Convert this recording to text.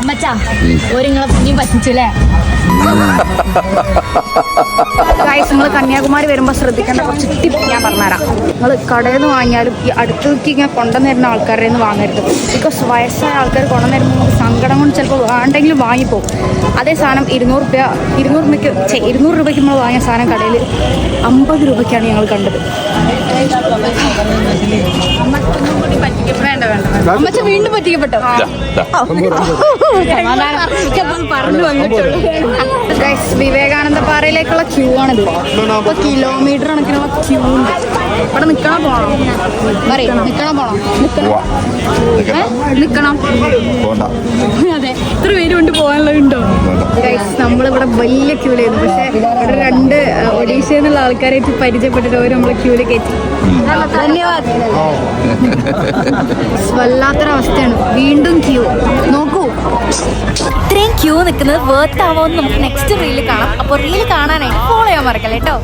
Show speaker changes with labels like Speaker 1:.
Speaker 1: അമ്മച്ചാ ഒരിങ്ങളെ പുണ്യം പറ്റിച്ചല്ലേ.
Speaker 2: നിങ്ങൾ കന്യാകുമാരി വരുമ്പോൾ ശ്രദ്ധിക്കേണ്ട കുറച്ച് ടിപ്പ് ഞാൻ പറഞ്ഞുതരാം. നിങ്ങൾ കടയിൽ നിന്ന് വാങ്ങിയാലും ഈ അടുത്തേക്ക് ഇങ്ങനെ കൊണ്ടുവന്നിരുന്ന ആൾക്കാരുടെ നിന്ന് വാങ്ങരുത്. ബിക്കോസ് വയസ്സായ ആൾക്കാർ കൊണ്ടുവന്നിരുമ്പോൾ നമുക്ക് സങ്കടം കൊണ്ട് ചിലപ്പോൾ വേണ്ടെങ്കിലും വാങ്ങിപ്പോകും. അതേ സാധനം 200 രൂപയ്ക്ക് നമ്മൾ വാങ്ങിയ സാധനം കടയിൽ 50 രൂപയ്ക്കാണ് ഞങ്ങൾ കണ്ടത്. അമ്മച്ച വീണ്ടും പറ്റിക്കപ്പെട്ടോ? പറഞ്ഞു വന്നിട്ടുള്ളൂ. വിവേകാനന്ദ പാറയിലേക്കുള്ള ക്യൂ ആണിത്. ഇപ്പൊ കിലോമീറ്റർ കണക്കിനുള്ള ക്യൂ ഉണ്ട്. ഇവിടെ നിക്കണം പോണോ? നിക്കണം. അതെ, ഇത്ര പേര് കൊണ്ട് പോകാനുള്ളതുണ്ടോ? നമ്മളിവിടെ വലിയ ക്യൂലായിരുന്നു. പക്ഷെ ഇവിടെ 2 ഒഡീഷയിൽ നിന്നുള്ള ആൾക്കാരായിട്ട് പരിചയപ്പെട്ടിട്ട് അവർ നമ്മളെ ക്യൂല് കയറ്റി. ധന്യവാദ്. വല്ലാത്തൊരവസ്ഥയാണ്. വീണ്ടും ക്യൂ. നോക്കൂ,
Speaker 1: ഇത്രയും ക്യൂ നിൽക്കുന്നത് വേർത്ത് ആവുമെന്ന് നമുക്ക് നെക്സ്റ്റ് റീല് കാണാം. അപ്പോൾ റീല് കാണാനായിട്ട് ഫോളോ ചെയ്യാൻ മറക്കല്ലേ കേട്ടോ.